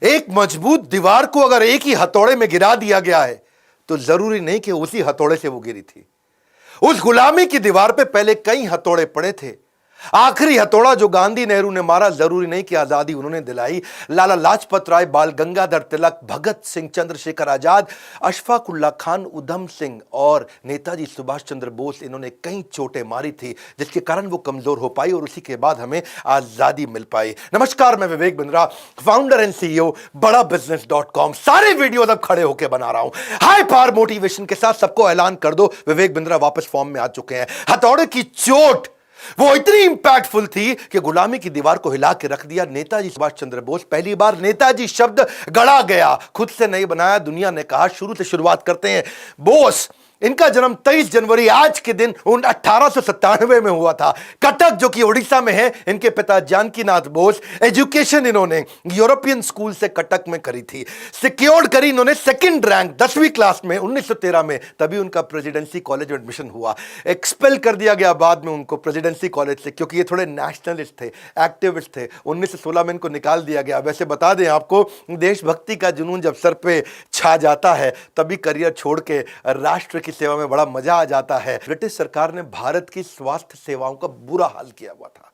एक मजबूत दीवार को अगर एक ही हथौड़े में गिरा दिया गया है तो जरूरी नहीं कि उसी हथौड़े से वो गिरी थी। उस गुलामी की दीवार पे पहले कई हथौड़े पड़े थे। आखिरी हथौड़ा जो गांधी नेहरू ने मारा, जरूरी नहीं कि आजादी उन्होंने दिलाई। लाला लाजपत राय, बाल गंगाधर तिलक, भगत सिंह, चंद्रशेखर आजाद, अशफाक उल्लाह खान, उधम सिंह और नेताजी सुभाष चंद्र बोस, इन्होंने कई चोटें मारी थी जिसके कारण वो कमजोर हो पाई और उसी के बाद हमें आजादी मिल पाई। नमस्कार, मैं Vivek Bindra, founder and CEO बड़ा बिजनेस.com। सारे वीडियो अब खड़े होकर बना रहा हूं हाई पावर मोटिवेशन के साथ। सबको ऐलान कर दो, विवेक बिंद्रा वापस फॉर्म में आ चुके हैं। हथौड़े की चोट वो इतनी इंपैक्टफुल थी कि गुलामी की दीवार को हिला के रख दिया। नेताजी सुभाष चंद्र बोस, पहली बार नेताजी शब्द गढ़ा गया, खुद से नहीं बनाया। दुनिया ने कहा शुरू से शुरुआत करते हैं। बोस, इनका जन्म 23 जनवरी आज के दिन 1897 में हुआ था। कटक जो कि उड़ीसा में है। इनके पिता जानकीनाथ बोस, एजुकेशन इन्होंने यूरोपियन स्कूल से कटक में करी थी। सिक्योर्ड करी इन्होंने सेकंड रैंक 10वीं क्लास में 1913 में, तभी उनका प्रेसिडेंसी कॉलेज में एडमिशन हुआ। एक्सपेल कर दिया गया बाद में उनको प्रेसिडेंसी कॉलेज से, क्योंकि ये थोड़े नेशनलिस्ट थे, एक्टिविस्ट थे। 1916 में इनको निकाल दिया गया। वैसे बता दें आपको, देशभक्ति का जुनून जब सर पे छा जाता है तभी करियर छोड़ के राष्ट्र की सेवा में बड़ा मजा आ जाता है। ब्रिटिश सरकार ने भारत की स्वास्थ्य सेवाओं का बुरा हाल किया हुआ था।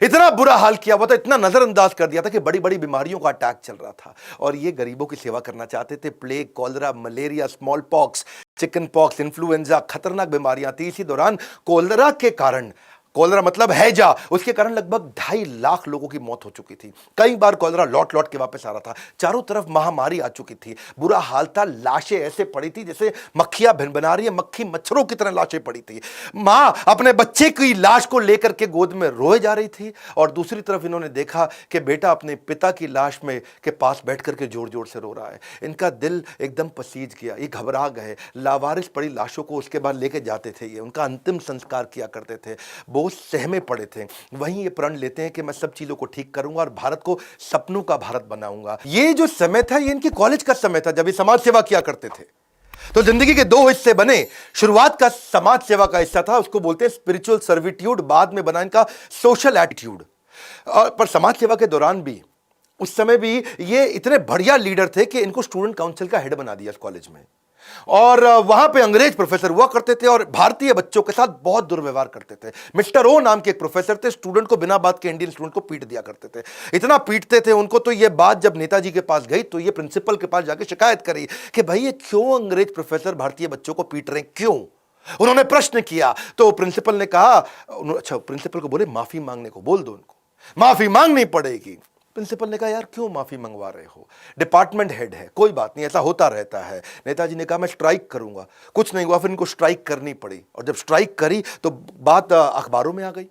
इतना बुरा हाल किया हुआ था, इतना नजरअंदाज कर दिया था कि बड़ी बड़ी बीमारियों का अटैक चल रहा था और ये गरीबों की सेवा करना चाहते थे। Plague, cholera, malaria, small pox, chicken pox, influenza, खतरनाक बीमारियां थी। इसी दौरान कोलरा के कारण, कॉलरा मतलब हैजा, उसके कारण लगभग 2.5 लाख लोगों की मौत हो चुकी थी। कई बार कॉलरा लौट लौट के वापस आ रहा था। चारों तरफ महामारी आ चुकी थी। बुरा हाल था। लाशें ऐसे पड़ी थी जैसे मक्खियां भिनभिना रही है, मक्खी मच्छरों की तरह लाशें पड़ी थी। मां अपने बच्चे की लाश को लेकर के गोद में रोए जा रही थी और दूसरी तरफ इन्होंने देखा कि बेटा अपने पिता की लाश में के पास बैठ करके जोर जोर से रो रहा है। इनका दिल एकदम पसीज गया, ये घबरा गए। लावारिस पड़ी लाशों को उसके बाद लेके जाते थे, ये उनका अंतिम संस्कार किया करते थे। बोस सहमे पड़े थे। वहीं ये प्रण लेते हैं कि मैं सब चीजों को ठीक करूंगा और भारत को सपनों का भारत बनाऊंगा। ये जो समय था, ये इनकी कॉलेज का समय था जब ये समाज सेवा किया करते थे। तो जिंदगी के 2 हिस्से बने। शुरुआत का समाज सेवा का हिस्सा था, उसको बोलते हैं स्पिरिचुअल सर्विट्यूड। बाद में बना इनका सोशल एटीट्यूड। पर समाज सेवा के दौरान भी, उस समय भी ये इतने बढ़िया लीडर थे कि इनको स्टूडेंट काउंसिल का हेड बना दिया कॉलेज में। और वहां पे अंग्रेज प्रोफेसर हुआ करते थे और भारतीय बच्चों के साथ बहुत दुर्व्यवहार करते थे। मिस्टर ओ नाम के एक प्रोफेसर थे, स्टूडेंट को बिना बात के, इंडियन स्टूडेंट को पीट दिया करते थे। इतना पीटते थे उनको, तो ये बात जब नेताजी के पास गई तो ये प्रिंसिपल के पास जाके शिकायत करी कि भाई ये क्यों अंग्रेज प्रोफेसर भारतीय बच्चों को पीट रहे हैं, क्यों? उन्होंने प्रश्न किया तो प्रिंसिपल ने कहा, अच्छा, प्रिंसिपल को बोले माफी मांगने को बोल दो, उनको माफी मांगनी पड़ेगी। प्रिंसिपल ने कहा यार क्यों माफी मंगवा रहे हो, डिपार्टमेंट हेड है, कोई बात नहीं, ऐसा होता रहता है। नेताजी ने कहा मैं स्ट्राइक करूंगा। कुछ नहीं हुआ, फिर इनको स्ट्राइक करनी पड़ी और जब स्ट्राइक करी तो बात अखबारों में आ गई।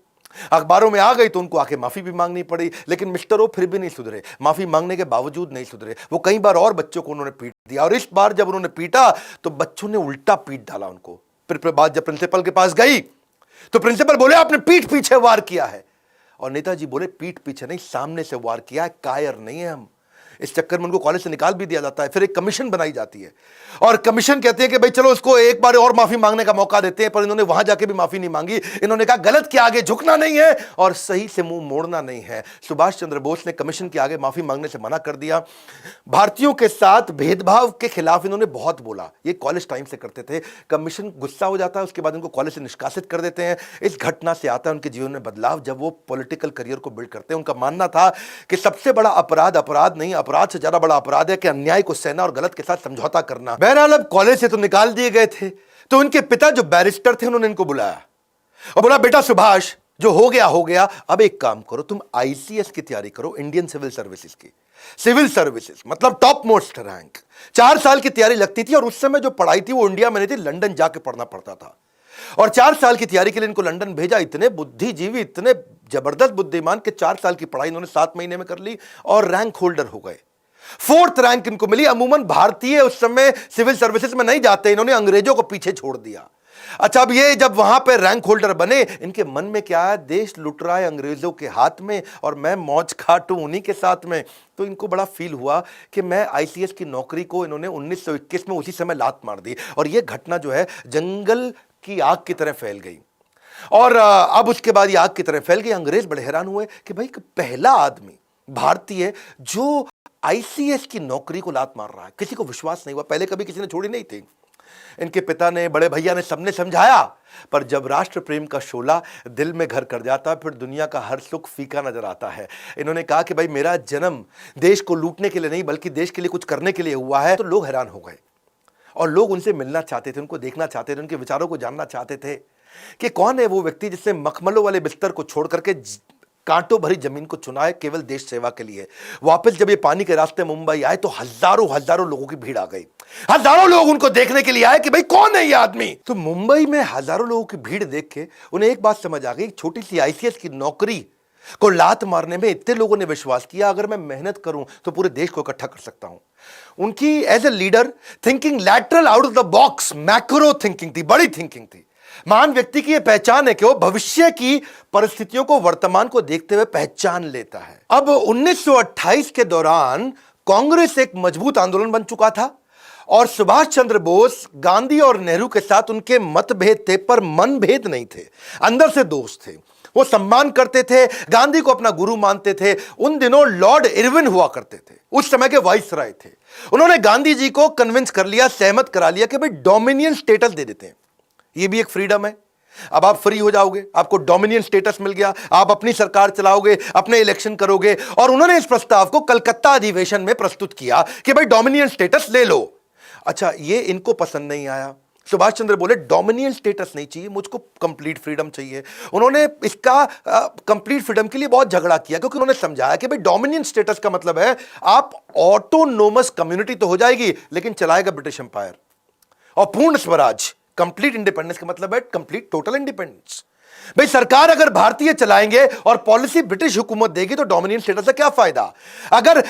अखबारों में आ गई तो उनको आके माफी भी मांगनी पड़ी। लेकिन मिस्टर ओ फिर भी नहीं सुधरे, माफी मांगने के बावजूद नहीं सुधरे। वो कई बार और बच्चों को उन्होंने पीट दिया और इस बार जब उन्होंने पीटा तो बच्चों ने उल्टा पीट डाला उनको। फिर बात जब प्रिंसिपल के पास गई तो प्रिंसिपल बोले आपने पीठ पीछे वार किया है और नेताजी बोले पीठ पीछे नहीं, सामने से वार किया है, कायर नहीं है हम। इस चक्कर में उनको कॉलेज से निकाल भी दिया जाता है। फिर एक कमीशन बनाई जाती है और कमीशन कहते हैं कि भाई चलो इसको एक बार और माफी मांगने का मौका देते हैं। पर इन्होंने वहां जाके भी माफी नहीं मांगी। इन्होंने कहा गलत के आगे झुकना नहीं है और सही से मुंह मोड़ना नहीं है। सुभाष चंद्र बोस ने कमीशन के आगे माफी मांगने से मना कर दिया। भारतीयों के साथ भेदभाव के खिलाफ इन्होंने बहुत बोला। ये कॉलेज टाइम से करते थे। कमीशन गुस्सा हो जाता है, उसके बाद इनको कॉलेज से निष्कासित कर देते हैं। इस घटना से आता है उनके जीवन में बदलाव जब वो पॉलिटिकल करियर को बिल्ड करते हैं। उनका मानना था कि सबसे बड़ा अपराध अपराध नहीं, अपराध से ज्यादा बड़ा अपराध है कि अन्याय को सहना और गलत के साथ समझौता करना। बहरहाल अब कॉलेज से तो निकाल दिए गए थे तो उनके पिता जो बैरिस्टर थे उन्होंने इनको बुलाया और बोला बेटा सुभाष, जो हो गया, अब एक काम करो, तुम आईसीएस की तैयारी करो, इंडियन सिविल सर्विसेज की। सिविल सर्विसेज मतलब टॉप मोस्ट रैंक। 4 साल की तैयारी लगती थी और उस समय जो पढ़ाई थी वो इंडिया में नहीं थी, लंदन जाके पढ़ना पड़ता था। और 4 साल की तैयारी के लिए इनको लंदन भेजा। इतने बुद्धिजीवी, इतने जबरदस्त बुद्धिमान के 4 साल की पढ़ाई इन्होंने 7 महीने में कर ली और रैंक होल्डर हो गए। 4th रैंक इनको मिली। अमूमन भारतीय उस समय सिविल सर्विसेज में नहीं जाते, इन्होंने अंग्रेजों को पीछे छोड़ दिया। अच्छा, अब ये जब वहां पे रैंक होल्डर बने, इनके मन में क्या है, देश लुट रहा है अंग्रेजों के हाथ में और मैं मौज काटूं उन्हीं के साथ में। तो इनको बड़ा फील हुआ कि मैं आईसीएस की नौकरी को इन्होंने 1921 में उसी समय लात मार दी और ये घटना जो है जंगल की आग की तरह फैल गई। और अब उसके बाद ये आग की तरह फैल गई। अंग्रेज बड़े हैरान हुए कि भाई पहला आदमी भारतीय जो आईसीएस की नौकरी को लात मार रहा है। किसी को विश्वास नहीं हुआ, पहले कभी किसी ने छोड़ी नहीं थी। इनके पिता ने, बड़े भैया ने, सबने समझाया, पर जब राष्ट्र प्रेम का शोला दिल में घर कर जाता है, फिर दुनिया का हर सुख फीका नजर आता है। इन्होंने कहा कि भाई मेरा जन्म देश को लूटने के लिए नहीं बल्कि देश के लिए कुछ करने के लिए हुआ है। तो लोग हैरान हो गए और लोग उनसे मिलना चाहते थे, उनको देखना चाहते थे, उनके विचारों को जानना चाहते थे कि कौन है वो व्यक्ति जिसने मखमलों वाले बिस्तर को छोड़ करके कांटों भरी जमीन को चुना है केवल देश सेवा के लिए। वापस जब ये पानी के रास्ते मुंबई आए तो हजारों हजारों लोगों की भीड़ आ गई। हजारों लोग उनको देखने के लिए आए कि भाई कौन है ये आदमी। तो मुंबई में हजारों लोगों की भीड़ देख के उन्हें एक बात समझ आ गई, छोटी सी आईसीएस की नौकरी को लात मारने में इतने लोगों ने विश्वास किया, अगर मैं मेहनत करूं तो पूरे देश को इकट्ठा कर सकता हूं। उनकी as a leader thinking lateral out of the box, macro thinking थी, बड़ी थिंकिंग थी। महान व्यक्ति की यह पहचान है कि वो भविष्य की परिस्थितियों को, वर्तमान को देखते हुए पहचान लेता है। अब 1928 के दौरान कांग्रेस एक मजबूत आंदोलन बन चुका था और सुभाष चंद्र बोस, गांधी और नेहरू के साथ उनके मतभेद थे पर मनभेद नहीं थे, अंदर से दोस्त थे। वो सम्मान करते थे, गांधी को अपना गुरु मानते थे। उन दिनों लॉर्ड इरविन हुआ करते थे, उस समय के वाइसराय थे। उन्होंने गांधी जी को कन्विंस कर लिया, सहमत करा लिया कि भाई डोमिनियन स्टेटस दे देते हैं, ये भी एक फ्रीडम है। अब आप फ्री हो जाओगे, आपको डोमिनियन स्टेटस मिल गया, आप अपनी सरकार चलाओगे, अपने इलेक्शन करोगे। और उन्होंने इस प्रस्ताव को कलकत्ता अधिवेशन में प्रस्तुत किया कि भाई डोमिनियन स्टेटस ले लो। अच्छा, ये इनको पसंद नहीं आया। सुभाष चंद्र बोले डोमिनियन स्टेटस नहीं चाहिए, मुझको कंप्लीट फ्रीडम चाहिए। उन्होंने इसका कंप्लीट फ्रीडम के लिए बहुत झगड़ा किया, क्योंकि उन्होंने समझाया कि भाई डोमिनियन स्टेटस का मतलब है आप ऑटोनोमस कम्युनिटी तो हो जाएगी लेकिन चलाएगा ब्रिटिश एम्पायर। और पूर्ण स्वराज, कंप्लीट इंडिपेंडेंस का मतलब है कंप्लीट टोटल इंडिपेंडेंस। भाई सरकार अगर भारतीय चलाएंगे और पॉलिसी ब्रिटिश हुकूमत देगी तो डोमिनियन स्टेटस का क्या फायदा। अगर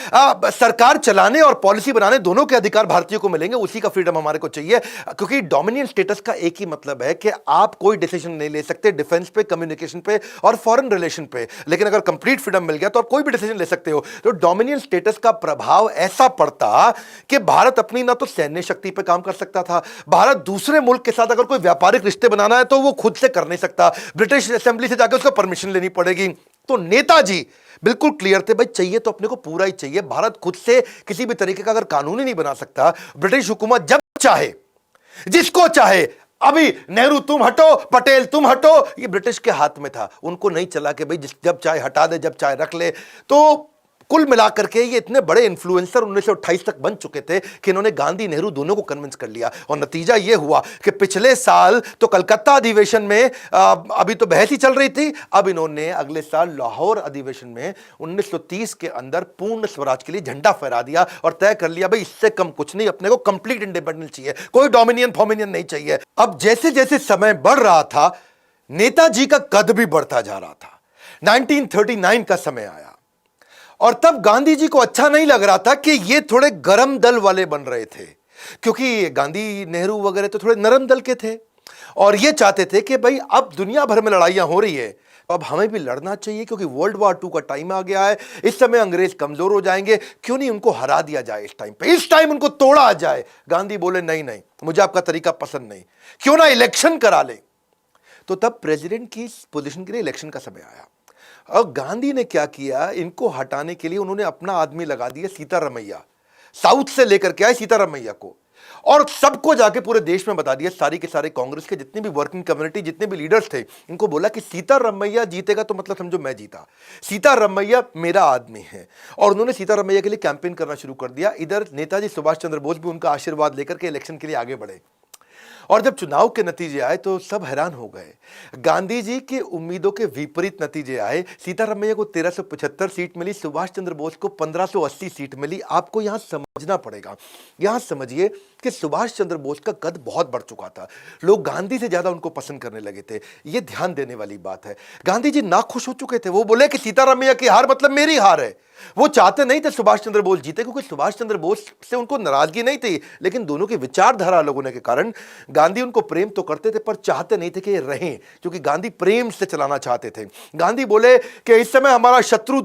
सरकार चलाने और पॉलिसी बनाने दोनों के अधिकार भारतीयों को मिलेंगे, उसी का फ्रीडम हमारे को चाहिए। क्योंकि डोमिनियन स्टेटस का एक ही मतलब है कि आप कोई डिसीजन नहीं ले सकते डिफेंस पे, कम्युनिकेशन पे और फॉरेन रिलेशन पे, लेकिन अगर कंप्लीट फ्रीडम मिल गया तो आप कोई भी डिसीजन ले सकते हो। तो डोमिनियन स्टेटस का प्रभाव ऐसा पड़ता कि भारत अपनी ना तो सैन्य शक्ति पे काम कर सकता था, भारत दूसरे मुल्क के साथ अगर कोई व्यापारिक रिश्ते बनाना है तो वो खुद से कर नहीं सकता, ब्रिटिश असेंबली से जाकर उसको परमिशन लेनी पड़ेगी। तो नेताजी बिल्कुल क्लियर थे, भाई चाहिए तो अपने को पूरा ही चाहिए। भारत खुद से किसी भी तरीके का अगर कानून ही नहीं बना सकता, ब्रिटिश हुकूमत जब चाहे जिसको चाहे, अभी नेहरू तुम हटो, पटेल तुम हटो, ये ब्रिटिश के हाथ में था। उनको नहीं चला कि भाई जब चाहे हटा दे, जब चाहे रख ले। तो कुल मिलाकर के ये इतने बड़े इन्फ्लुएंसर 1928 तक बन चुके थे कि इन्होंने गांधी नेहरू दोनों को कन्विंस कर लिया। और नतीजा ये हुआ कि पिछले साल तो कलकत्ता अधिवेशन में अभी तो बहस ही चल रही थी, अब इन्होंने अगले साल लाहौर अधिवेशन में 1930 के अंदर पूर्ण स्वराज के लिए झंडा फहरा दिया और तय कर लिया भाई इससे कम कुछ नहीं, अपने को कंप्लीट इंडिपेंडेंस चाहिए, कोई डोमिनियन फॉमिनियन नहीं चाहिए। अब जैसे जैसे समय बढ़ रहा था, नेताजी का कद भी बढ़ता जा रहा था। 1939 का समय आया और तब गांधी जी को अच्छा नहीं लग रहा था कि ये थोड़े गरम दल वाले बन रहे थे, क्योंकि गांधी नेहरू वगैरह तो थोड़े नरम दल के थे और ये चाहते थे कि भाई अब दुनिया भर में लड़ाइयां हो रही है, अब हमें भी लड़ना चाहिए क्योंकि वर्ल्ड वॉर 2 का टाइम आ गया है। इस समय अंग्रेज कमजोर हो जाएंगे, क्यों नहीं उनको हरा दिया जाए इस टाइम पे, इस टाइम उनको तोड़ा जाए। गांधी बोले नहीं नहीं, मुझे आपका तरीका पसंद नहीं, क्यों ना इलेक्शन करा ले। तो तब प्रेसिडेंट की पोजीशन के लिए इलेक्शन का समय आया और गांधी ने क्या किया, इनको हटाने के लिए उन्होंने अपना आदमी लगा दिया, सीतारमैया। साउथ से लेकर के आए सीतारमैया को और सबको जाके पूरे देश में बता दिया, सारी के सारे कांग्रेस के जितने भी वर्किंग कम्युनिटी, जितने भी लीडर्स थे, इनको बोला कि सीतारमैया जीतेगा तो मतलब समझो मैं जीता, सीतारमैया मेरा आदमी है। और उन्होंने सीतारमैया के लिए कैंपेन करना शुरू कर दिया। इधर नेताजी सुभाष चंद्र बोस भी उनका आशीर्वाद लेकर के इलेक्शन के लिए आगे बढ़े और जब चुनाव के नतीजे आए तो सब हैरान हो गए। गांधी जी की उम्मीदों के विपरीत नतीजे आए। सीतारमैया को 1375 सीट मिली, सुभाष चंद्र बोस को 1580 सीट मिली। आपको यहां समझना पड़ेगा, यहां समझिए कि सुभाष चंद्र बोस का कद बहुत बढ़ चुका था, लोग गांधी से ज्यादा उनको पसंद करने लगे थे। यह ध्यान देने वाली बात है। गांधी जी नाखुश हो चुके थे, वो बोले कि सीतारमैया की हार मतलब मेरी हार है। वो चाहते नहीं थे सुभाष चंद्र बोस जीते, क्योंकि सुभाष चंद्र बोस से उनको नाराजगी नहीं थी, लेकिन दोनों की विचारधारा अलग होने के कारण गांधी उनको प्रेम तो करते थे पर चाहते नहीं थे कि ये रहें, क्योंकि गांधी प्रेम से चलाना चाहते थे। गांधी बोले कि इस समय हमारा शत्रु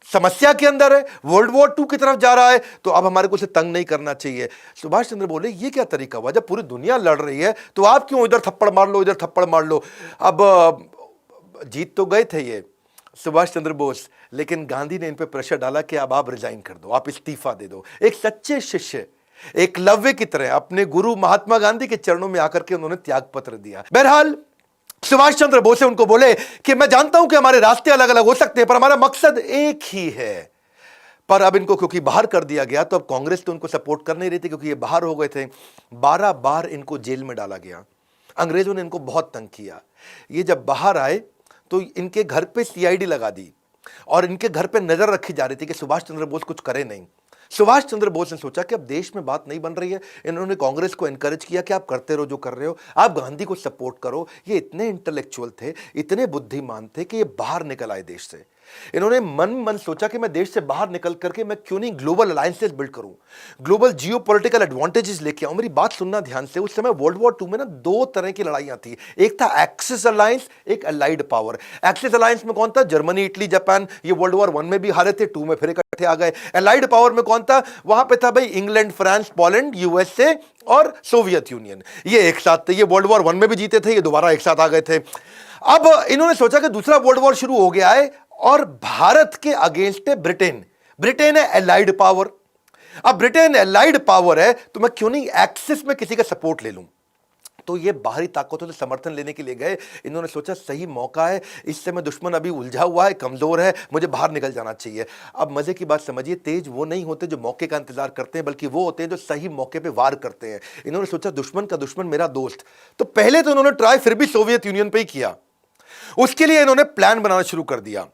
समस्या के अंदर है, वर्ल्ड वॉर 2 की तरफ जा रहा है, तो अब हमारे को उसे तंग नहीं करना चाहिए। सुभाष चंद्र बोले ये क्या तरीका हुआ, जब पूरी दुनिया लड़ रही है तो आप क्यों इधर थप्पड़ मार लो, इधर थप्पड़ मार लो। अब जीत तो गए थे ये, सुभाष चंद्र बोस, लेकिन गांधी ने इन पे प्रेशर डाला कि अब आप रिजाइन कर दो, आप इस्तीफा दे दो। एक सच्चे शिष्य एकलव्य की तरह अपने गुरु महात्मा गांधी के चरणों में आकर के उन्होंने त्याग पत्र दिया। बहरहाल सुभाष चंद्र बोस से उनको बोले कि मैं जानता हूं कि हमारे रास्ते अलग अलग हो सकते हैं, पर हमारा मकसद एक ही है। पर अब इनको क्योंकि बाहर कर दिया गया, तो अब कांग्रेस तो उनको सपोर्ट कर नहीं रही थी, क्योंकि ये बाहर हो गए थे। 12 बार इनको जेल में डाला गया। अंग्रेजों ने इनको बहुत तंग किया। ये जब बाहर आए तो इनके घर पे सीआईडी लगा दी और इनके घर पे नजर रखी जा रही थी कि सुभाष चंद्र बोस कुछ करे नहीं। सुभाष चंद्र बोस ने सोचा कि अब देश में बात नहीं बन रही है। इन्होंने कांग्रेस को एनकरेज किया कि आप करते रहो जो कर रहे हो, आप गांधी को सपोर्ट करो। ये इतने इंटेलेक्चुअल थे, इतने बुद्धिमान थे कि ये बाहर निकल आए देश से। इन्होंने मन सोचा कि मैं देश से बाहर निकल करके मैं क्यों नहीं ग्लोबल अलायंसेस बिल्ड करूं, ग्लोबल जियोपॉलिटिकल एडवांटेजेस लेके आऊं। मेरी बात सुनना ध्यान से। उस समय वर्ल्ड वॉर 2 में ना 2 तरह की लड़ाइयां थी। एक था एक्सिस अलायंस, एक अलाइड पावर। एक्सिस अलायंस में कौन था? Germany, Italy, Japan. ये वर्ल्ड वॉर 1 में भी हारे थे, 2 में फिर इकट्ठे आ गए। अलाइड पावर में कौन था? वहां पे था भाई इंग्लैंड, फ्रांस, पोलैंड, यूएसए और सोवियत यूनियन। ये एक साथ थे। ये वर्ल्ड वॉर 1 में भी जीते थे, ये दोबारा एक साथ आ गए थे। अब इन्होंने सोचा कि दूसरा वर्ल्ड वॉर शुरू हो गया है और भारत के अगेंस्ट है ब्रिटेन। ब्रिटेन है एलाइड पावर। अब ब्रिटेन एलाइड पावर है तो मैं क्यों नहीं एक्सिस में किसी का सपोर्ट ले लूं। तो ये बाहरी ताकतों से समर्थन लेने के लिए गए। इन्होंने सोचा सही मौका है, इससे मैं दुश्मन अभी उलझा हुआ है, कमजोर है, मुझे बाहर निकल जाना चाहिए। अब मजे की बात समझिए, तेज वो नहीं होते जो मौके का इंतजार करते हैं, बल्कि वो होते हैं जो सही मौके पे वार करते हैं। इन्होंने सोचा दुश्मन का दुश्मन मेरा दोस्त। तो पहले तो इन्होंने ट्राई फिर भी सोवियत यूनियन पे ही किया। उसके लिए इन्होंने प्लान बनाना शुरू कर दिया।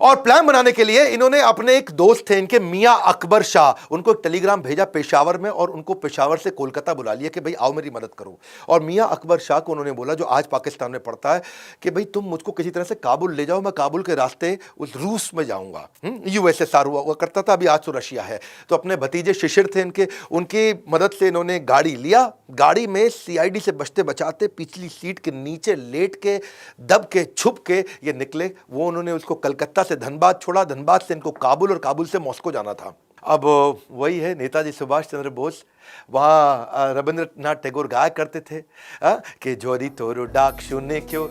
और प्लान बनाने के लिए इन्होंने अपने एक दोस्त थे इनके, मियां अकबर शाह, उनको एक टेलीग्राम भेजा पेशावर में और उनको पेशावर से कोलकाता बुला लिया कि भाई आओ मेरी मदद करो। और मियां अकबर शाह को उन्होंने बोला, जो आज पाकिस्तान में पड़ता है, कि भाई तुम मुझको किसी तरह से काबुल ले जाओ, मैं काबुल के रास्ते उस रूस में जाऊंगा। यूएसएसआर हुआ करता था, अभी आज तो रशिया है। तो अपने भतीजे शिशिर थे इनके, उनकी मदद से इन्होंने गाड़ी लिया। गाड़ी में सीआईडी से बचते बचाते पिछली सीट के नीचे लेट के, दब के, छुप के ये निकले। वो उन्होंने उसको कलकत्ता से धनबाद छोड़ा, धनबाद से इनको काबुल और काबुल से मॉस्को जाना था। अब वही है नेताजी सुभाष चंद्र बोस। वहां रविंद्रनाथ टैगोर गाया करते थे कि जोरी तोरो डाक शून्य क्यों।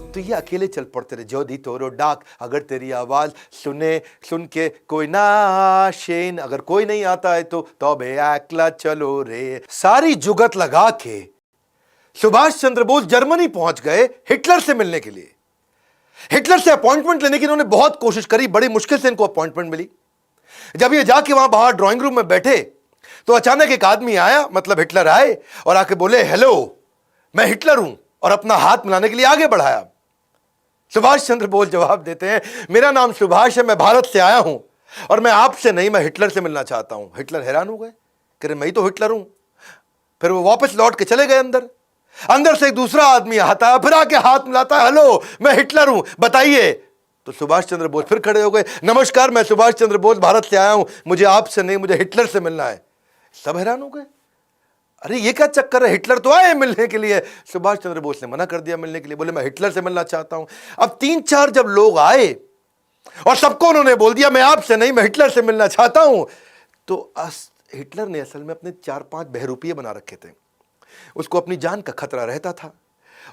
तो ये अकेले चल पड़ते रहे। जोदी तोरो डाक, अगर तेरी आवाज सुन के कोई ना शेन, अगर कोई नहीं आता है तो तौबे अकेला चलो रे। सारी जुगत लगा के सुभाष चंद्र बोस जर्मनी पहुंच गए हिटलर से मिलने के लिए। हिटलर से अपॉइंटमेंट लेने की इन्होंने बहुत कोशिश करी, बड़ी मुश्किल से इनको अपॉइंटमेंट मिली। जब ये जाके वहां बाहर ड्राइंग रूम में बैठे तो अचानक एक आदमी आया, मतलब हिटलर आए और आके बोले, हेलो मैं हिटलर हूं, और अपना हाथ मिलाने के लिए आगे बढ़ाया। सुभाष चंद्र बोस जवाब देते हैं, मेरा नाम सुभाष है, मैं भारत से आया हूं और मैं आपसे नहीं, मैं हिटलर से मिलना चाहता हूं। हिटलर हैरान हो गए, कह रहे मैं ही तो हिटलर हूं। फिर वो वापस लौट के चले गए अंदर। अंदर से एक दूसरा आदमी आता है, फिर आके हाथ मिलाता है, हेलो मैं हिटलर हूं, बताइए। तो सुभाष चंद्र बोस फिर खड़े हो गए, नमस्कार मैं सुभाष चंद्र बोस भारत से आया हूं, मुझे आपसे नहीं, मुझे हिटलर से मिलना है। सब हैरान हो गए, अरे ये क्या चक्कर है, हिटलर तो आए मिलने के लिए। सुभाष चंद्र बोस ने मना कर दिया मिलने के लिए, बोले मैं हिटलर से मिलना चाहता हूं। अब 3-4 जब लोग आए और सबको उन्होंने बोल दिया मैं आपसे नहीं, मैं हिटलर से मिलना चाहता हूं, तो हिटलर ने असल में अपने 4-5 बहरूपिये बना रखे थे। उसको अपनी जान का खतरा रहता था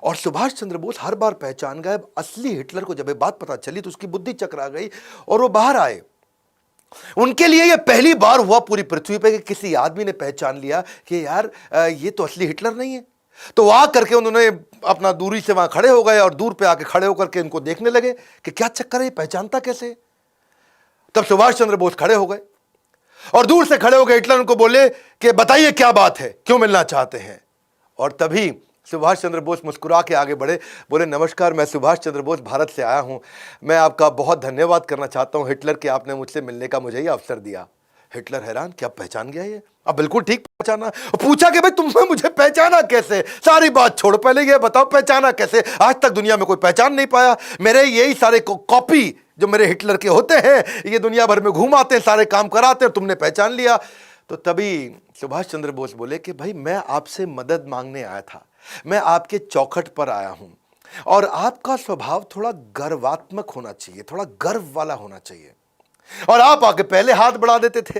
और सुभाष चंद्र बोस हर बार पहचान गए। असली हिटलर को जब ये बात पता चली तो उसकी बुद्धि चकरा गई और वो बाहर आए। उनके लिए यह पहली बार हुआ पूरी पृथ्वी पे कि किसी आदमी ने पहचान लिया कि यार ये तो असली हिटलर नहीं है। तो वहां करके उन्होंने अपना दूरी से वहां खड़े हो गए और दूर पे आके खड़े होकर के इनको देखने लगे कि क्या चक्कर है, ये पहचानता कैसे। तब सुभाष चंद्र बोस खड़े हो गए और दूर से खड़े हो गए हिटलर उनको बोले कि बताइए क्या बात है, क्यों मिलना चाहते हैं। और तभी सुभाष चंद्र बोस मुस्कुरा के आगे बढ़े, बोले नमस्कार मैं सुभाष चंद्र बोस भारत से आया हूं, मैं आपका बहुत धन्यवाद करना चाहता हूं हिटलर कि आपने मुझसे मिलने का मुझे ये अवसर दिया। हिटलर हैरान, क्या पहचान गया ये? अब बिल्कुल ठीक पहचाना। पूछा कि भाई तुमने मुझे पहचाना कैसे? सारी बात छोड़, पहले ये बताओ पहचाना कैसे? आज तक दुनिया में कोई पहचान नहीं पाया। मेरे यही सारे कॉपी जो मेरे हिटलर के होते हैं, ये दुनिया भर में घूमाते हैं, सारे काम कराते हैं, तुमने पहचान लिया। तो तभी सुभाष चंद्र बोस बोले कि भाई मैं आपसे मदद मांगने आया था, मैं आपके चौखट पर आया हूं और आपका स्वभाव थोड़ा गर्वात्मक होना चाहिए, थोड़ा गर्व वाला होना चाहिए। और आप आके पहले हाथ बढ़ा देते थे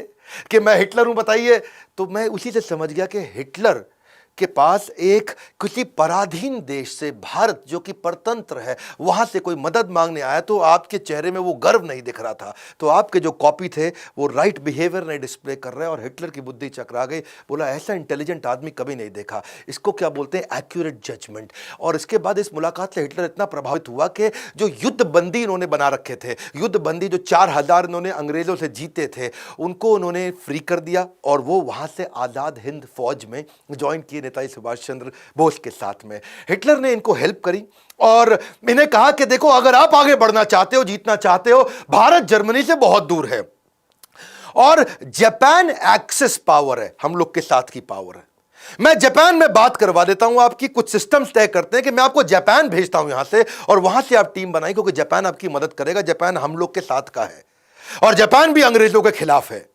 कि मैं हिटलर हूं बताइए। तो मैं उसी से समझ गया कि हिटलर के पास एक किसी पराधीन देश से, भारत जो कि परतंत्र है, वहां से कोई मदद मांगने आया तो आपके चेहरे में वो गर्व नहीं दिख रहा था। तो आपके जो कॉपी थे वो राइट बिहेवियर नहीं डिस्प्ले कर रहे, और हिटलर की बुद्धि चकरा गई। बोला ऐसा इंटेलिजेंट आदमी कभी नहीं देखा। इसको क्या बोलते हैं? Accurate judgment. और इसके बाद इस मुलाकात से हिटलर इतना प्रभावित हुआ कि जो युद्ध बंदी इन्होंने बना रखे थे, युद्ध बंदी जो 4000 इन्होंने अंग्रेजों से जीते थे, उनको उन्होंने फ्री कर दिया और वो वहां से आजाद हिंद फौज में ज्वाइन किए नेताजी सुभाष चंद्र बोस के साथ में। हिटलर ने इनको हेल्प करी और इन्हें कहा कि देखो, अगर आप आगे बढ़ना चाहते हो, जीतना चाहते हो, भारत जर्मनी से बहुत दूर है और जापान एक्सेस पावर है, हम लोग के साथ की पावर है। मैं जापान में बात करवा देता हूं आपकी, कुछ सिस्टम्स तय करते हैं कि मैं आपको जापान भेजता हूं यहां से, और वहां से आप टीम बनाई, क्योंकि जापान आपकी मदद करेगा, जापान हम लोग के साथ का है और जापान भी अंग्रेजों के खिलाफ है।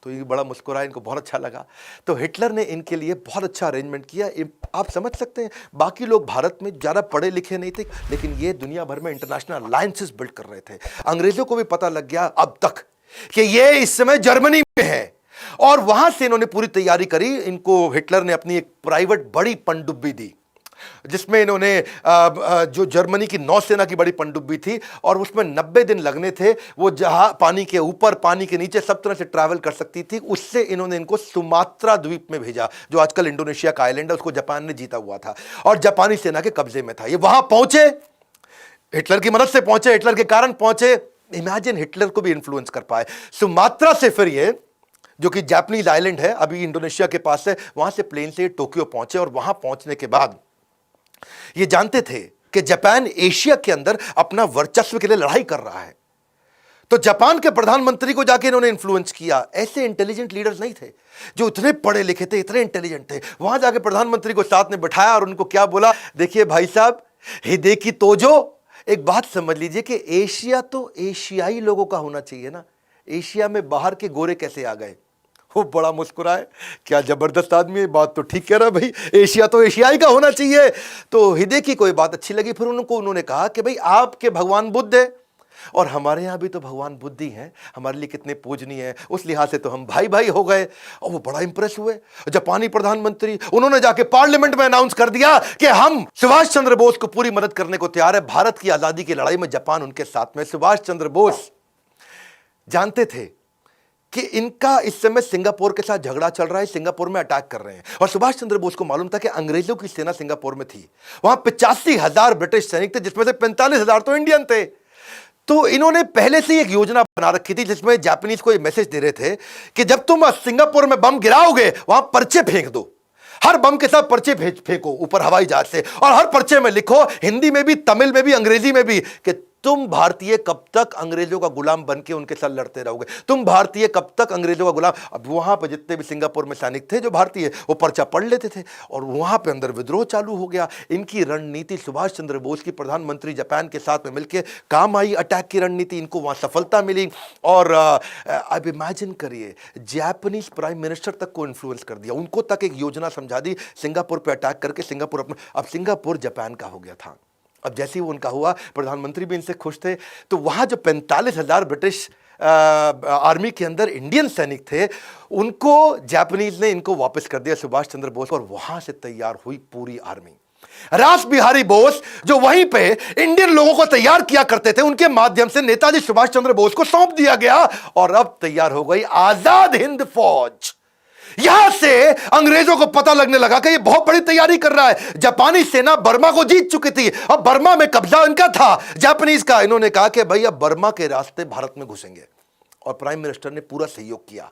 तो ये बड़ा मुस्कुराया, इनको बहुत अच्छा लगा। तो हिटलर ने इनके लिए बहुत अच्छा अरेंजमेंट किया। आप समझ सकते हैं, बाकी लोग भारत में ज़्यादा पढ़े लिखे नहीं थे, लेकिन ये दुनिया भर में इंटरनेशनल अलायंसेस बिल्ड कर रहे थे। अंग्रेजों को भी पता लग गया अब तक कि ये इस समय जर्मनी में है, और वहां से इन्होंने पूरी तैयारी करी। इनको हिटलर ने अपनी एक प्राइवेट बड़ी पनडुब्बी दी, जिसमें इन्होंने जो जर्मनी की नौसेना की बड़ी पनडुब्बी थी, और उसमें 90 दिन लगने थे। वो जहां पानी के ऊपर, पानी के नीचे सब तरह से ट्रैवल कर सकती थी। उससे इन्होंने इनको सुमात्रा द्वीप में भेजा, जो आजकल इंडोनेशिया का आइलैंड है, उसको जापान ने जीता हुआ था और जापानी सेना के कब्जे में था। ये वहां पहुंचे, हिटलर की मदद से पहुंचे, हिटलर के कारण पहुंचे। इमेजिन, हिटलर को भी इन्फ्लुएंस कर पाए। सुमात्रा से फिर ये, जो कि जापानीज आइलैंड है, अभी इंडोनेशिया के पास है, वहां से प्लेन से टोक्यो पहुंचे। और वहां पहुंचने के बाद ये जानते थे कि जापान एशिया के अंदर अपना वर्चस्व के लिए लड़ाई कर रहा है। तो जापान के प्रधानमंत्री को जाके इन्होंने इन्फ्लुएंस किया। ऐसे इंटेलिजेंट लीडर्स नहीं थे जो इतने पढ़े लिखे थे, इतने इंटेलिजेंट थे। वहां जाके प्रधानमंत्री को साथ में बिठाया और उनको क्या बोला, देखिए भाई साहब, हिदेकी तोजो, एक बात समझ लीजिए कि एशिया तो एशियाई लोगों का होना चाहिए ना, एशिया में बाहर के गोरे कैसे आ गए? वो बड़ा मुस्कुराए, क्या जबरदस्त आदमी है, बात तो ठीक कह रहा भाई, एशिया तो एशियाई का होना चाहिए। तो हिदेकी को ये बात अच्छी लगी। फिर उन्होंने कहा कि भाई आपके भगवान बुद्ध है और हमारे यहाँ भी तो भगवान बुद्ध ही हैं, हमारे लिए कितने पूजनीय है, उस लिहाज से तो हम भाई भाई हो गए। और वो बड़ा इंप्रेस हुए। जापानी प्रधानमंत्री, उन्होंने जाके पार्लियामेंट में अनाउंस कर दिया कि हम सुभाष चंद्र बोस को पूरी मदद करने को तैयार है। भारत की आजादी की लड़ाई में जापान उनके साथ में। सुभाष चंद्र बोस जानते थे कि इनका इस समय सिंगापुर के साथ झगड़ा चल रहा है, सिंगापुर में अटैक कर रहे हैं, और सुभाष चंद्र बोस को मालूम था कि अंग्रेजों की सेना सिंगापुर में थी। वहां 85,000 ब्रिटिश सैनिक थे, जिसमें से 45,000 तो इंडियन थे। तो इन्होंने पहले से एक योजना बना रखी थी, जिसमें जापानीज को ये मैसेज दे रहे थे कि जब तुम सिंगापुर में बम गिराओगे, वहां पर्चे फेंक दो, हर बम के साथ पर्चे फेंको ऊपर हवाई जहाज से, और हर पर्चे में लिखो, हिंदी में भी, तमिल में भी, अंग्रेजी में भी, कि तुम भारतीय कब तक अंग्रेजों का गुलाम बन के उनके साथ लड़ते रहोगे, तुम भारतीय कब तक अंग्रेजों का गुलाम। अब वहां पर जितने भी सिंगापुर में सैनिक थे जो भारतीय, वो पर्चा पढ़ लेते थे, और वहां पे अंदर विद्रोह चालू हो गया। इनकी रणनीति सुभाष चंद्र बोस की, प्रधानमंत्री जापान के साथ में मिलकर काम आई। अटैक की रणनीति, इनको वहां सफलता मिली। और अब इमेजिन करिए, जापानीज प्राइम मिनिस्टर तक को इन्फ्लुएंस कर दिया, उनको तक एक योजना समझा दी, सिंगापुर पर अटैक करके सिंगापुर अपना, अब सिंगापुर जापान का हो गया था। अब जैसे ही वो उनका हुआ, प्रधानमंत्री भी इनसे खुश थे। तो वहां जो 45,000 ब्रिटिश आर्मी के अंदर इंडियन सैनिक थे, उनको जापानीज ने इनको वापस कर दिया, सुभाष चंद्र बोस, और वहां से तैयार हुई पूरी आर्मी। रास बिहारी बोस जो वहीं पे इंडियन लोगों को तैयार किया करते थे, उनके माध्यम से नेताजी सुभाष चंद्र बोस को सौंप दिया गया, और अब तैयार हो गई आजाद हिंद फौज। यहां से अंग्रेजों को पता लगने लगा कि ये बहुत बड़ी तैयारी कर रहा है। जापानी सेना बर्मा को जीत चुकी थी, अब बर्मा में कब्जा इनका था, जापानीज का। इन्होंने कहा कि भाई अब बर्मा के रास्ते भारत में घुसेंगे, और प्राइम मिनिस्टर ने पूरा सहयोग किया।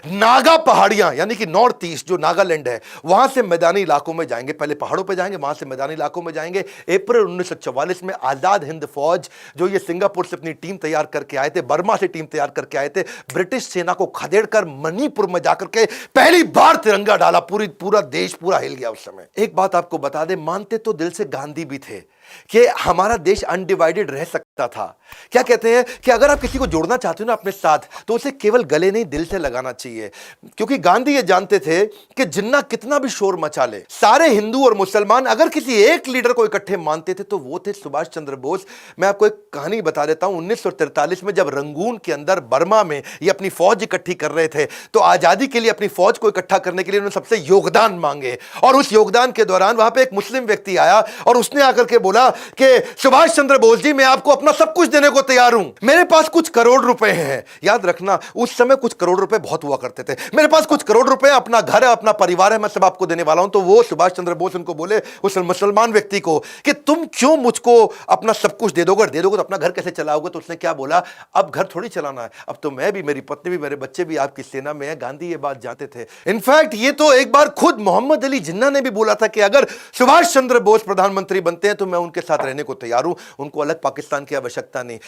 नागा पहाड़ियां, यानी कि नॉर्थ ईस्ट जो नागालैंड है, वहां से मैदानी इलाकों में जाएंगे, पहले पहाड़ों पे जाएंगे, वहां से मैदानी इलाकों में जाएंगे। अप्रैल 1944 में आजाद हिंद फौज, जो ये सिंगापुर से अपनी टीम तैयार करके आए थे, बर्मा से टीम तैयार करके आए थे, ब्रिटिश सेना को खदेड़कर मणिपुर में जाकर के पहली बार तिरंगा डाला। पूरा देश पूरा हिल गया उस समय। एक बात आपको बता दें, मानते तो दिल से गांधी भी थे, कि हमारा देश अनडिवाइडेड रह सकता था। क्या कहते हैं कि अगर आप किसी को जोड़ना चाहते हो ना अपने साथ, तो उसे केवल गले नहीं दिल से लगाना चाहिए। क्योंकि गांधी ये जानते थे कि जिन्ना कितना भी शोर मचा ले, सारे हिंदू और मुसलमान अगर किसी एक लीडर को इकट्ठे मानते थे तो वो थे सुभाष चंद्र बोस। मैं आपको एक कहानी बता देता हूं। 1943 में जब रंगून के अंदर बर्मा में ये अपनी फौज इकट्ठी कर रहे थे, तो आजादी के लिए अपनी फौज को इकट्ठा करने के लिए उन्होंने सबसे योगदान मांगे। और उस योगदान के दौरान वहां पे एक मुस्लिम व्यक्ति आया और उसने आकर के बोला कि सुभाष चंद्र बोस जी, मैं आपको अपना सब कुछ देने को तैयार हूं, मेरे पास कुछ करोड़ रुपए हैं। याद रखना, उस समय कुछ करोड़ रुपए बहुत हुआ करते थे। मेरे पास कुछ करोड़ रुपए, अपना घर है, अपना परिवार है, मैं सब आपको देने वाला हूं। तो वो सुभाष चंद्र बोस उनको बोले, उस मुसलमान व्यक्ति को, कि तुम क्यों मुझको अपना सब कुछ दे दोगे तो अपना घर कैसे चलाओगे? तो उसने क्या बोला, अब घर थोड़ी चलाना है, अब तो मैं भी, मेरी पत्नी भी, मेरे बच्चे भी आपकी सेना में है। गांधी ये बात जानते थे। इनफैक्ट ये तो एक बार खुद मोहम्मद अली जिन्ना ने भी बोला था कि अगर सुभाष चंद्र बोस प्रधानमंत्री बनते हैं तो मैं उनके साथ रहने को तैयार हूं, उनको अलग पाकिस्तान की आवश्यकता नहीं।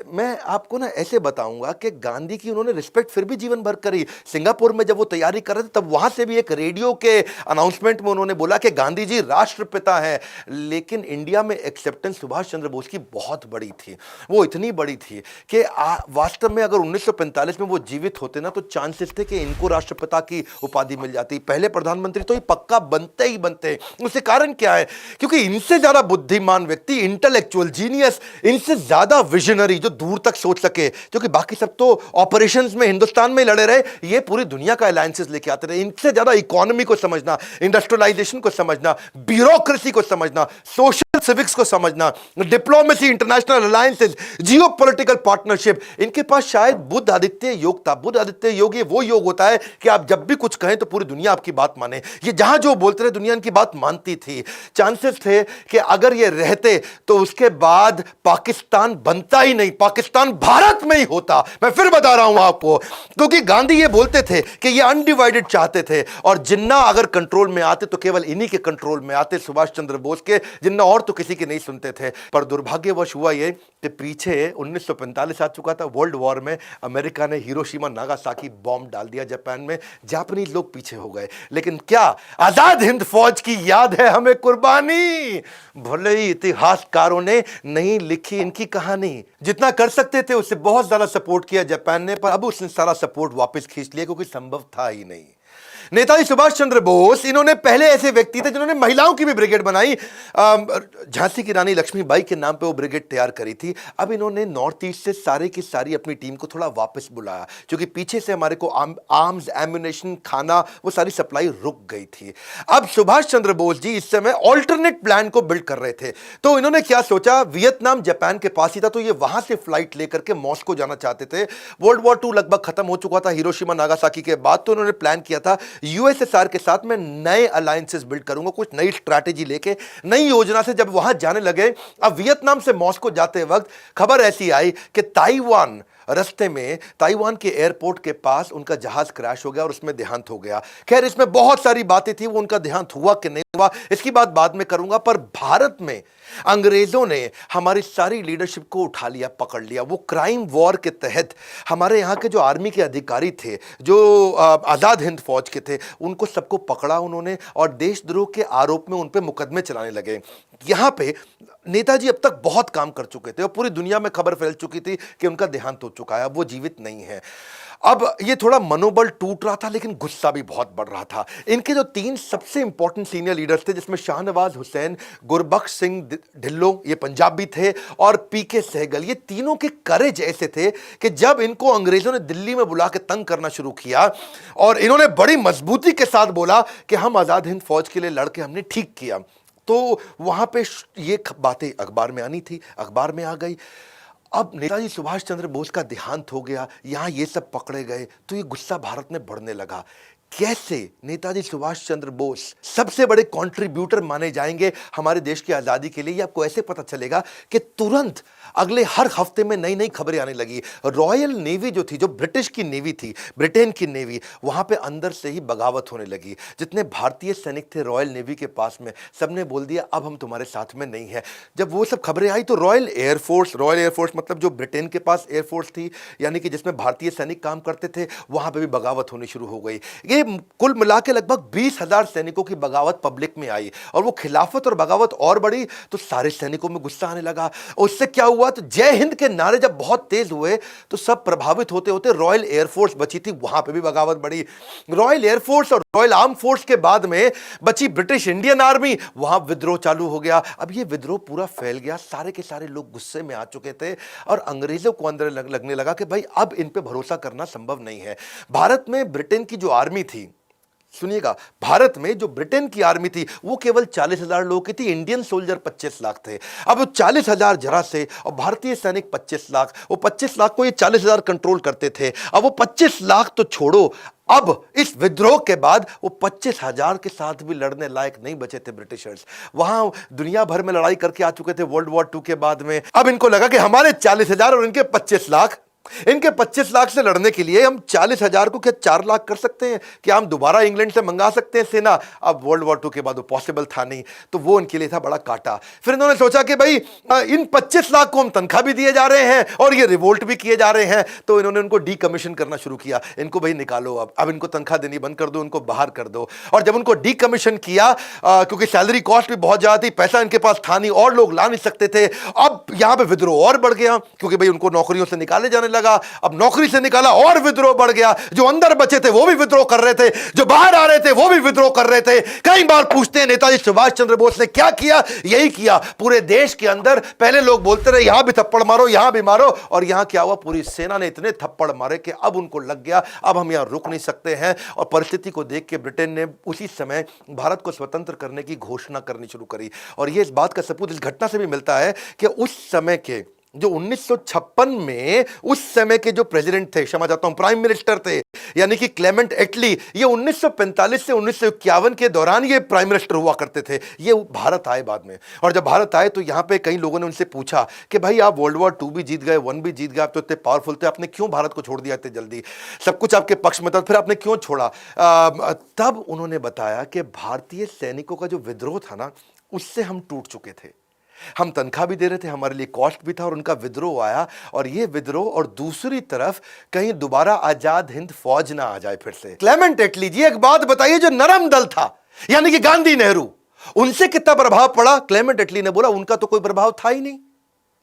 मैं आपको ना ऐसे बताऊंगा कि गांधी की उन्होंने रिस्पेक्ट फिर भी जीवन भर करी। सिंगापुर में जब वो तैयारी कर रहे थे, तब वहां से भी एक रेडियो के अनाउंसमेंट में उन्होंने बोला कि गांधी जी राष्ट्रपिता हैं। लेकिन इंडिया में एक्सेप्टेंस सुभाष चंद्र बोस की बहुत बड़ी थी। वो इतनी बड़ी थी कि वास्तव में अगर 1945 में वो जीवित होते ना, तो चांसेस थे कि इनको राष्ट्रपिता की उपाधि मिल जाती। पहले प्रधानमंत्री तो ये पक्का बनते ही बनते। उसके कारण क्या है? क्योंकि इनसे ज्यादा बुद्धिमान व्यक्ति, इंटेलेक्चुअल जीनियस, इनसे ज्यादा विजनरी, जो दूर तक सोच सके, क्योंकि बाकी सब तो ऑपरेशंस में हिंदुस्तान में लड़े रहे, ये पूरी दुनिया का अलायंसेस लेके आते रहे। इनसे ज्यादा इकोनॉमी को समझना, इंडस्ट्रियलाइजेशन को समझना, ब्यूरोक्रेसी को समझना, सोशल सिविक्स को समझना, diplomacy, international alliances, geopolitical partnership, इनके पास शायद बुद्ध आदित्य योग था। बुद्ध आदित्य योग ये वो योग होता है कि आप जब भी कुछ कहें तो पूरी दुनिया आपकी बात माने। ये जहां जो बोलते रहे, दुनिया इनकी बात मानती थी। चांसेस थे कि अगर ये रहते तो उसके बाद पाकिस्तान बनता ही नहीं, पाकिस्तान भारत में ही होता। मैं फिर बता रहा हूं आपको, क्योंकि गांधी ये बोलते थे कि ये अनडिवाइडेड चाहते थे, और जिन्ना अगर कंट्रोल में आते तो केवल इन्हीं के कंट्रोल में आते, सुभाष चंद्र बोस के। जिन्ना और तो किसी की नहीं सुनते थे। पर दुर्भाग्यवश हुआ ये कि पीछे 1945 आ चुका था। वर्ल्ड वॉर में अमेरिका ने हिरोशिमा नागासाकी बॉम्ब डाल दिया जापान में। जापानीज लोग पीछे हो गए। लेकिन क्या आजाद हिंद फौज की याद है हमें कुर्बानी? भले ही इतिहासकारों ने नहीं लिखी इनकी कहानी, जितना कर सकते थे उससे बहुत ज्यादा सपोर्ट किया जापान ने, पर अब उसने सारा सपोर्ट वापस खींच लिया, क्योंकि संभव था ही नहीं। नेताजी सुभाष चंद्र बोस, इन्होंने पहले ऐसे व्यक्ति थे जिन्होंने महिलाओं की भी ब्रिगेड बनाई। झांसी की रानी लक्ष्मीबाई के नाम पे वो ब्रिगेड तैयार करी थी। अब इन्होंने नॉर्थ ईस्ट से सारे की सारी अपनी टीम को थोड़ा वापस बुलाया, क्योंकि पीछे से हमारे को आर्म्स, एम्युनिशन, खाना, वो सारी सप्लाई रुक गई थी। अब सुभाष चंद्र बोस जी इस समय ऑल्टरनेट प्लान को बिल्ड कर रहे थे। तो इन्होंने क्या सोचा, वियतनाम जापान के पास ही था, तो ये वहां से फ्लाइट लेकर के मॉस्को जाना चाहते थे। वर्ल्ड वॉर 2 लगभग खत्म हो चुका था हिरोशिमा नागासाकी के बाद। तो उन्होंने प्लान किया था यूएसएसआर के साथ मैं नए अलायंसेस बिल्ड करूंगा, कुछ नई स्ट्रैटेजी लेके, नई योजना से। जब वहां जाने लगे, अब वियतनाम से मॉस्को जाते वक्त खबर ऐसी आई कि ताइवान रास्ते में, ताइवान के एयरपोर्ट के पास उनका जहाज क्रैश हो गया और उसमें देहांत हो गया। खैर, इसमें बहुत सारी बातें थी, वो उनका देहांत हुआ कि नहीं हुआ इसकी बात बाद में करूंगा। पर भारत में अंग्रेजों ने हमारी सारी लीडरशिप को उठा लिया, पकड़ लिया। वो क्राइम वॉर के तहत हमारे यहाँ के जो आर्मी के अधिकारी थे, जो आजाद हिंद फौज के थे, उनको सबको पकड़ा उन्होंने, और देशद्रोह के आरोप में उन पे मुकदमे चलाने लगे। यहाँ पे नेताजी अब तक बहुत काम कर चुके थे और पूरी दुनिया में खबर फैल चुकी थी कि उनका देहांत हो चुका है, अब वो जीवित नहीं है। अब ये थोड़ा मनोबल टूट रहा था, लेकिन गुस्सा भी बहुत बढ़ रहा था। इनके जो 3 सबसे इंपॉर्टेंट सीनियर लीडर्स थे, जिसमें शाहनवाज हुसैन, गुरबख्श सिंह ढिल्लों, ये पंजाबी थे, और पीके सहगल, ये तीनों के करेज ऐसे थे कि जब इनको अंग्रेजों ने दिल्ली में बुला के तंग करना शुरू किया, और इन्होंने बड़ी मजबूती के साथ बोला कि हम आजाद हिंद फौज के लिए लड़के हमने ठीक किया, तो वहां पे ये बातें अखबार में आनी थी, अखबार में आ गई। अब नेताजी सुभाष चंद्र बोस का देहांत हो गया, यहां ये सब पकड़े गए, तो ये गुस्सा भारत में बढ़ने लगा। कैसे नेताजी सुभाष चंद्र बोस सबसे बड़े कंट्रीब्यूटर माने जाएंगे हमारे देश की आजादी के लिए, ये आपको ऐसे पता चलेगा कि तुरंत अगले हर हफ्ते में नई नई खबरें आने लगी। रॉयल नेवी जो थी, जो ब्रिटिश की नेवी थी, ब्रिटेन की नेवी, वहां पे अंदर से ही बगावत होने लगी। जितने भारतीय सैनिक थे रॉयल नेवी के पास में, सबने बोल दिया अब हम तुम्हारे साथ में नहीं है। जब वो सब खबरें आई तो रॉयल एयरफोर्स मतलब जो ब्रिटेन के पास एयरफोर्स थी, यानी कि जिसमें भारतीय सैनिक काम करते थे, वहां पर भी बगावत होनी शुरू हो गई। ये कुल मिला के लगभग 20,000 सैनिकों की बगावत पब्लिक में आई और वो खिलाफत और बगावत और बढ़ी तो सारे सैनिकों में गुस्सा आने लगा। उससे क्या हुआ, तो जय हिंद के नारे जब बहुत तेज हुए तो सब प्रभावित होते होते रॉयल एयरफोर्स बची थी, वहां पे भी बगावत बढ़ी। रॉयल एयरफोर्स और रॉयल आर्म फोर्स के बाद में बची ब्रिटिश इंडियन आर्मी, वहां विद्रोह चालू हो गया। अब ये विद्रोह पूरा फैल गया, सारे के सारे लोग गुस्से में आ चुके थे और अंग्रेजों को अंदर लगने लगा कि भाई अब इन पे भरोसा करना संभव नहीं है। भारत में ब्रिटेन की जो आर्मी थी, सुनिएगा, भारत में जो ब्रिटेन की आर्मी थी वो केवल 40,000 लोगों की थी, इंडियन सोल्जर 25 लाख थे। अब वो 40,000 जरा से और भारतीय सैनिक 25 लाख, वो 25 लाख को ये 40,000 कंट्रोल करते थे। अब वो 25 लाख तो छोड़ो, अब इस विद्रोह के बाद वो 25,000 के साथ भी लड़ने लायक नहीं बचे थे ब्रिटिशर्स। वहां दुनिया भर में लड़ाई करके आ चुके थे वर्ल्ड वॉर 2 के बाद में। अब इनको लगा कि हमारे 40,000 और इनके 25 लाख, इनके 25 लाख से लड़ने के लिए हम 40,000 को क्या 4 लाख कर सकते हैं, क्या हम दोबारा इंग्लैंड से मंगा सकते हैं सेना। अब वर्ल्ड वॉर 2 के बाद वो पॉसिबल था नहीं, तो वो इनके लिए था बड़ा काटा। फिर इन्होंने सोचा कि भाई इन 25 लाख को हम तनख्वाह भी दिए जा रहे हैं और ये रिवोल्ट भी किए जा रहे हैं, तो इन्होंने उनको डीकमीशन करना शुरू किया। इनको भाई निकालो, अब इनको तनख्वाह देनी बंद कर दो, इनको बाहर कर दो। और जब उनको डीकमीशन किया, क्योंकि सैलरी कॉस्ट भी बहुत ज्यादा थी, पैसा इनके पास था नहीं और लोग ला नहीं सकते थे, अब यहां पे विद्रोह और बढ़ गया क्योंकि भाई उनको नौकरियों से निकाले जाने लगा। अब नौकरी से निकाला और विद्रोह बढ़ गया, जो अंदर बचे थे वो भी विद्रोह कर रहे थे, जो बाहर आ रहे थे वो भी विद्रोह कर रहे थे। कई बार पूछते हैं नेताजी सुभाष चंद्र बोस ने क्या किया, यही किया। पूरे देश के अंदर पहले लोग बोलते रहे यहां भी थप्पड़ मारो, यहां भी मारो, और यहां क्या हुआ, पूरी सेना ने इतने थप्पड़ मारे कि अब उनको लग गया अब हम यहां रुक नहीं सकते हैं। और परिस्थिति को देख के ब्रिटेन ने उसी समय भारत को स्वतंत्र करने की घोषणा करनी शुरू करी। और यह इस बात का सबूत इस घटना से भी मिलता है कि उस समय के जो 1956 में उस समय के जो प्रेसिडेंट थे, क्षमा चाहता हूं, प्राइम मिनिस्टर थे, यानी कि क्लेमेंट एटली, ये 1945 से 1951 के दौरान ये प्राइम मिनिस्टर हुआ करते थे। ये भारत आए बाद में, और जब भारत आए तो यहां पे कई लोगों ने उनसे पूछा कि भाई आप वर्ल्ड वॉर 2 भी जीत गए, 1 भी जीत गए, आप तो इतने पावरफुल थे, आपने क्यों भारत को छोड़ दिया इतने जल्दी, सब कुछ आपके पक्ष में था, फिर आपने क्यों छोड़ा। तब उन्होंने बताया कि भारतीय सैनिकों का जो विद्रोह था ना, उससे हम टूट चुके थे, हम तनख्वाह भी दे रहे थे, हमारे लिए कॉस्ट भी था, और उनका विद्रोह आया। और ये विद्रोह, और दूसरी तरफ कहीं दोबारा आजाद हिंद फौज ना आ जाए फिर से। क्लेमेंट एटली जी, एक बात बताइए, जो नरम दल था यानी कि गांधी नेहरू, उनसे कितना प्रभाव पड़ा। क्लेमेंट एटली ने बोला उनका तो कोई प्रभाव था ही नहीं।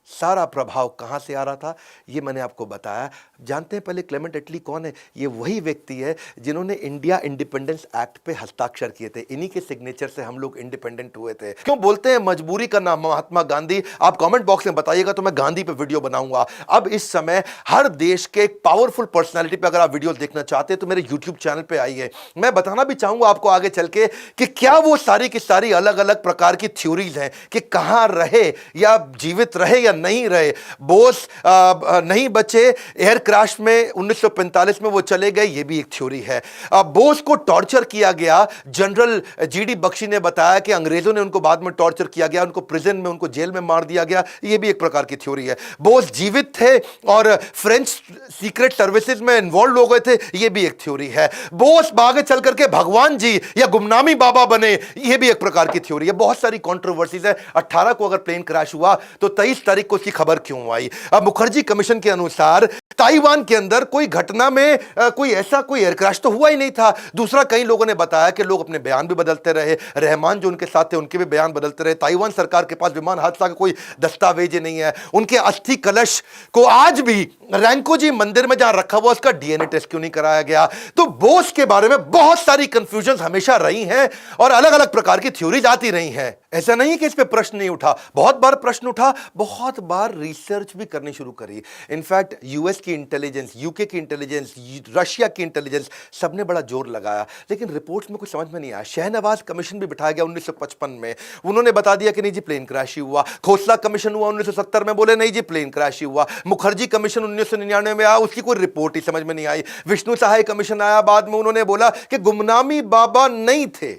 सारा प्रभाव कहां से आ रहा था ये मैंने आपको बताया। जानते हैं पहले क्लेमेंट एटली कौन है? ये वही व्यक्ति है जिन्होंने इंडिया इंडिपेंडेंस एक्ट पे हस्ताक्षर किए थे। इन्हीं के सिग्नेचर से हम लोग इंडिपेंडेंट हुए थे। क्यों बोलते हैं मजबूरी का नाम महात्मा गांधी? आप कमेंट बॉक्स में बताइएगा तो मैं गांधी पे वीडियो बनाऊंगा। अब इस समय हर देश के एक पावरफुल पर्सनैलिटी पे अगर आप वीडियो देखना चाहते हैं तो मेरे यूट्यूब चैनल पे आइए। मैं बताना भी चाहूंगा आपको आगे चल के कि क्या वो सारी की सारी अलग अलग प्रकार की थ्योरीज हैं कि कहां रहे या जीवित रहे या नहीं रहे। बोस नहीं बचे, एयर क्रैश में 1945 में वो चले गए, ये भी एक थ्योरी है। बोस को टॉर्चर किया गया, जनरल जीडी बख्शी ने बताया कि अंग्रेजों ने उनको बाद में टॉर्चर किया गया, उनको प्रिजन में, उनको जेल में मार दिया गया, ये भी एक प्रकार की थ्योरी है। बोस जीवित थे और फ्रेंच सीक्रेट सर्विसेज में इन्वॉल्व हो गए थे, ये भी एक थ्योरी है। बोस आगे चल करके भगवान जी या गुमनामी बाबा बने, ये भी एक प्रकार की थ्योरी है। बहुत सारी कंट्रोवर्सीज है। 18 को अगर प्लेन क्रैश हुआ तो 23 तारीख को खबर क्यों आई? अब मुखर्जी कमीशन के अनुसार ताइवान के अंदर कोई घटना में कोई एयर क्रैश तो हुआ ही नहीं था। दूसरा, कई लोगों ने बताया कि लोग अपने बयान भी बदलते रहे, रहमान जो उनके साथ थे उनके भी बयान बदलते रहे। ताइवान सरकार के पास विमान हादसा का कोई दस्तावेज नहीं है। उनके अस्थि कलश को आज भी रैंकोजी मंदिर में जहां रखा हुआ उसका डीएनए टेस्ट क्यों नहीं कराया गया? तो बोस के बारे में बहुत सारी कंफ्यूजन हमेशा रही हैं और अलग अलग प्रकार की थ्योरीज आती रही हैं। ऐसा नहीं कि इस पे प्रश्न नहीं उठा, बहुत बार प्रश्न उठा, बहुत बार रिसर्च भी करनी शुरू करी। इनफैक्ट यूएस की इंटेलिजेंस, यूके की इंटेलिजेंस, रशिया की इंटेलिजेंस, सबने बड़ा जोर लगाया, लेकिन रिपोर्ट्स में कुछ समझ में नहीं आया। शहनवाज कमीशन भी बिठाया गया 1955 में, उन्होंने बता दिया कि नहीं जी प्लेन क्रैश ही हुआ। खोसला कमीशन हुआ 1970 में, बोले नहीं जी प्लेन क्रैश ही हुआ। मुखर्जी कमीशन 1999 में आया, उसकी कोई रिपोर्ट ही समझ में नहीं आई। विष्णु सहाय कमीशन आया बाद में, उन्होंने बोला कि गुमनामी बाबा नहीं थे,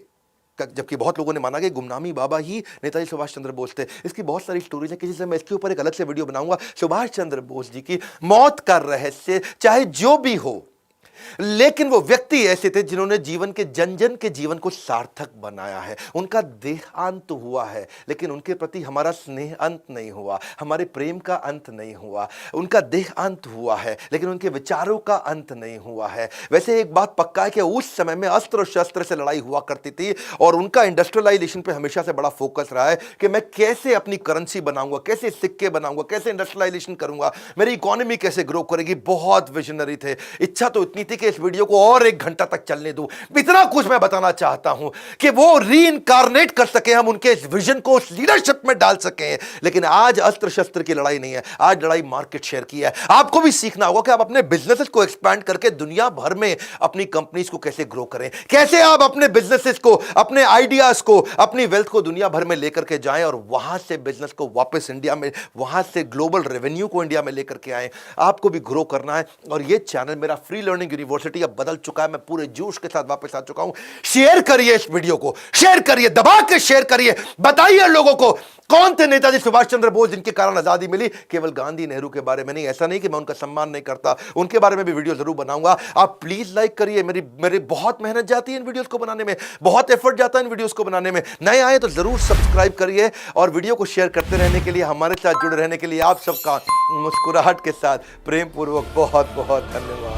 जबकि बहुत लोगों ने माना कि गुमनामी बाबा ही नेताजी सुभाष चंद्र बोस थे। इसकी बहुत सारी स्टोरीज हैं, किसी से मैं इसके ऊपर एक अलग से वीडियो बनाऊंगा। सुभाष चंद्र बोस जी की मौत का रहस्य चाहे जो भी हो, लेकिन वो व्यक्ति व्यक्ति ऐसे थे जिन्होंने जीवन के जन जन के जीवन को सार्थक बनाया है। उनका देहांत हुआ है, लेकिन उनके प्रति हमारा स्नेह अंत नहीं हुआ, हमारे प्रेम का अंत नहीं हुआ। उनका देहांत हुआ है, लेकिन उनके विचारों का अंत नहीं हुआ है। वैसे एक बात पक्का है कि उस समय में अस्त्र शस्त्र से लड़ाई हुआ करती थी और उनका इंडस्ट्रियलाइजेशन पे हमेशा से बड़ा फोकस रहा है कि मैं कैसे अपनी करेंसी बनाऊंगा, कैसे सिक्के बनाऊंगा, कैसे इंडस्ट्रियलाइजेशन करूंगा, मेरी इकोनॉमी कैसे ग्रो करेगी। बहुत विजनरी थे। इच्छा तो इतनी थी कि इस वीडियो को और 1 घंटा तक चलने दूं। इतना कुछ मैं बताना चाहता हूं कि वो रीइंकारनेट कर सके, हम उनके इस विजन को उस लीडरशिप में डाल सके। लेकिन आज अस्त्र शस्त्र की लड़ाई नहीं है, आज लड़ाई मार्केट शेयर की है। आपको भी सीखना होगा कि आप अपने बिजनेसेस को एक्सपैंड करके दुनिया भर में अपनी कंपनीज को कैसे ग्रो करें, कैसे आप अपने बिजनेसेस को, अपने आइडियाज को, अपनी वेल्थ को दुनिया भर में लेकर के जाएं और वहां से बिजनेस को वापस इंडिया में, वहां से ग्लोबल रेवेन्यू को इंडिया में लेकर के आएं। आपको भी ग्रो करना है और ये चैनल मेरा फ्री लर्निंग यूनिवर्सिटी अब बदल चुका है। मैं पूरे जोश के साथ वापस आ चुका हूं। शेयर करिए इस वीडियो को, शेयर करिए, दबा के शेयर करिए। बताइए लोगों को कौन थे नेताजी सुभाष चंद्र बोस जिनके कारण आजादी मिली। केवल गांधी नेहरू के बारे में नहीं, ऐसा नहीं कि मैं उनका सम्मान नहीं करता, उनके बारे में भी वीडियो जरूर बनाऊंगा। आप प्लीज लाइक करिए। मेरी बहुत मेहनत जाती है इन वीडियोस को बनाने में, बहुत एफर्ट जाता है इन वीडियोस को बनाने में। नए आए तो जरूर सब्सक्राइब करिए और वीडियो को शेयर करते रहने के लिए, हमारे साथ जुड़े रहने के लिए आप सबका मुस्कुराहट के साथ प्रेम पूर्वक बहुत बहुत धन्यवाद।